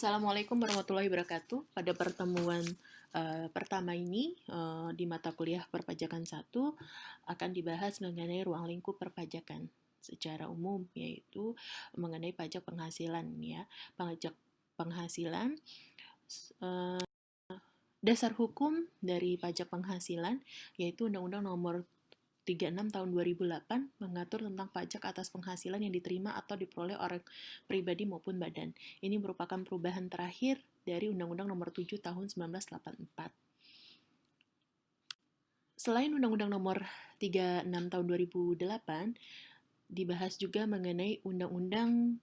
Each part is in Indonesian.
Assalamualaikum warahmatullahi wabarakatuh. Pada pertemuan pertama ini di mata kuliah perpajakan 1 akan dibahas mengenai ruang lingkup perpajakan secara umum, yaitu mengenai pajak penghasilan ya. Pajak penghasilan dasar hukum dari pajak penghasilan yaitu Undang-Undang Nomor 36 tahun 2008 mengatur tentang pajak atas penghasilan yang diterima atau diperoleh orang pribadi maupun badan. Ini merupakan perubahan terakhir dari Undang-Undang Nomor 7 tahun 1984. Selain Undang-Undang Nomor 36 tahun 2008, dibahas juga mengenai Undang-Undang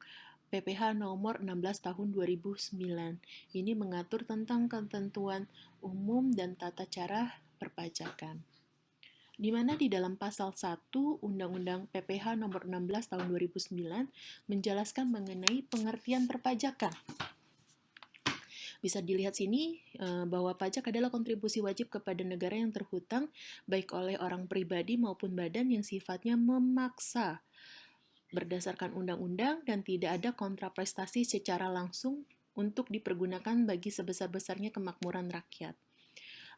PPH Nomor 16 tahun 2009. Ini mengatur tentang ketentuan umum dan tata cara perpajakan, di mana di dalam pasal 1 Undang-Undang PPH Nomor 16 tahun 2009 menjelaskan mengenai pengertian perpajakan. Bisa dilihat sini bahwa pajak adalah kontribusi wajib kepada negara yang terhutang baik oleh orang pribadi maupun badan yang sifatnya memaksa berdasarkan undang-undang dan tidak ada kontraprestasi secara langsung untuk dipergunakan bagi sebesar-besarnya kemakmuran rakyat.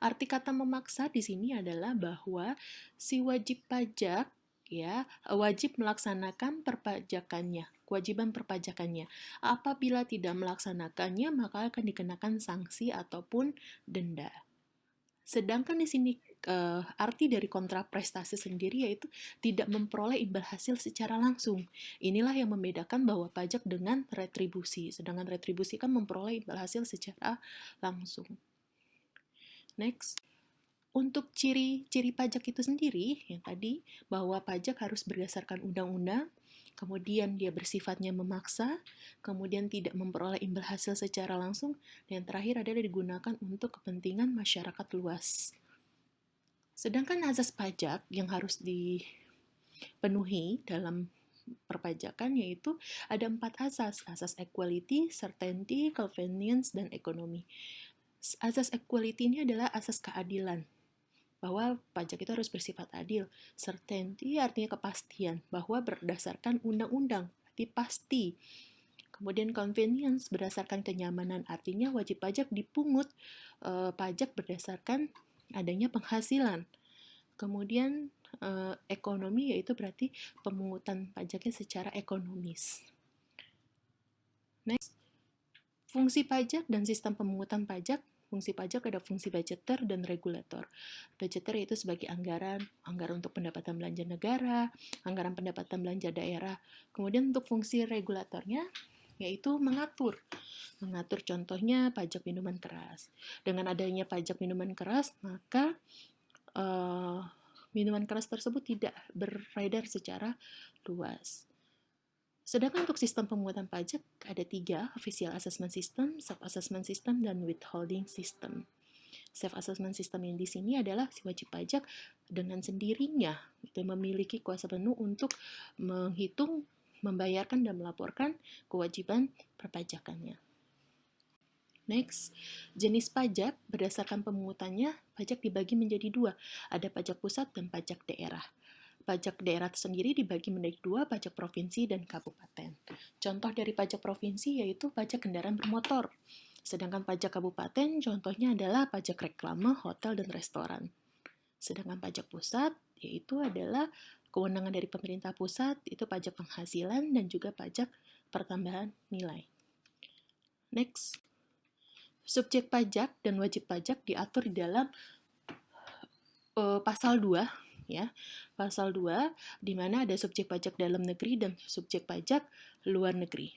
Arti kata memaksa di sini adalah bahwa si wajib pajak ya wajib melaksanakan perpajakannya, kewajiban perpajakannya. Apabila tidak melaksanakannya, maka akan dikenakan sanksi ataupun denda. Sedangkan di sini arti dari kontraprestasi sendiri yaitu tidak memperoleh imbal hasil secara langsung. Inilah yang membedakan bahwa pajak dengan retribusi. Sedangkan retribusi kan memperoleh imbal hasil secara langsung. Next. Untuk ciri-ciri pajak itu sendiri, yang tadi, bahwa pajak harus berdasarkan undang-undang, kemudian dia bersifatnya memaksa, kemudian tidak memperoleh imbal hasil secara langsung, dan yang terakhir adalah digunakan untuk kepentingan masyarakat luas. Sedangkan azas pajak yang harus dipenuhi dalam perpajakan yaitu ada 4 asas: asas equality, certainty, convenience, dan ekonomi. Asas equality ini adalah asas keadilan, bahwa pajak itu harus bersifat adil. Certainty artinya kepastian, bahwa berdasarkan undang-undang, arti pasti. Kemudian convenience berdasarkan kenyamanan, artinya wajib pajak dipungut pajak berdasarkan adanya penghasilan. Kemudian ekonomi yaitu berarti pemungutan pajaknya secara ekonomis. Next, fungsi pajak dan sistem pemungutan pajak. Fungsi pajak ada fungsi budgeter dan regulator. Budgeter yaitu sebagai anggaran untuk pendapatan belanja negara, anggaran pendapatan belanja daerah. Kemudian untuk fungsi regulatornya yaitu mengatur contohnya pajak minuman keras. Dengan adanya pajak minuman keras, maka minuman keras tersebut tidak beredar secara luas. Sedangkan untuk sistem pemungutan pajak ada 3, official assessment system, self-assessment system, dan withholding system. Self-assessment system yang di sini adalah si wajib pajak dengan sendirinya itu memiliki kuasa penuh untuk menghitung, membayarkan, dan melaporkan kewajiban perpajakannya. Next, jenis pajak berdasarkan pemungutannya, pajak dibagi menjadi 2, ada pajak pusat dan pajak daerah. Pajak daerah sendiri dibagi menjadi 2, pajak provinsi dan kabupaten. Contoh dari pajak provinsi yaitu pajak kendaraan bermotor. Sedangkan pajak kabupaten contohnya adalah pajak reklame, hotel, dan restoran. Sedangkan pajak pusat yaitu adalah kewenangan dari pemerintah pusat, itu pajak penghasilan dan juga pajak pertambahan nilai. Next, subjek pajak dan wajib pajak diatur di dalam pasal 2 ya. Pasal 2 di mana ada subjek pajak dalam negeri dan subjek pajak luar negeri.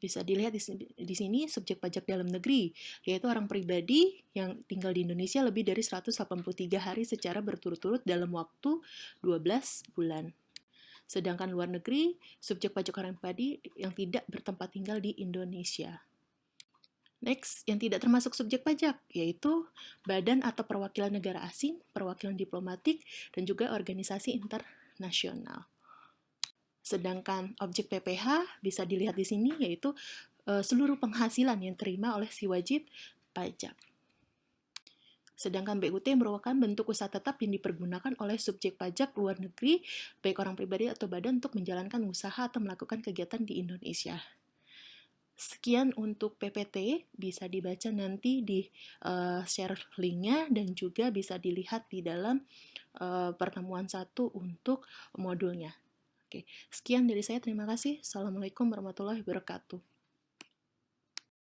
Bisa dilihat di sini subjek pajak dalam negeri, yaitu orang pribadi yang tinggal di Indonesia lebih dari 183 hari secara berturut-turut dalam waktu 12 bulan. Sedangkan luar negeri, subjek pajak orang pribadi yang tidak bertempat tinggal di Indonesia. Next, yang tidak termasuk subjek pajak, yaitu badan atau perwakilan negara asing, perwakilan diplomatik, dan juga organisasi internasional. Sedangkan objek PPH bisa dilihat di sini, yaitu seluruh penghasilan yang terima oleh si wajib pajak. Sedangkan BUT merupakan bentuk usaha tetap yang dipergunakan oleh subjek pajak luar negeri, baik orang pribadi atau badan untuk menjalankan usaha atau melakukan kegiatan di Indonesia. Sekian untuk PPT, bisa dibaca nanti di share linknya dan juga bisa dilihat di dalam pertemuan 1 untuk modulnya. Oke, sekian dari saya. Terima kasih. Assalamualaikum warahmatullahi wabarakatuh.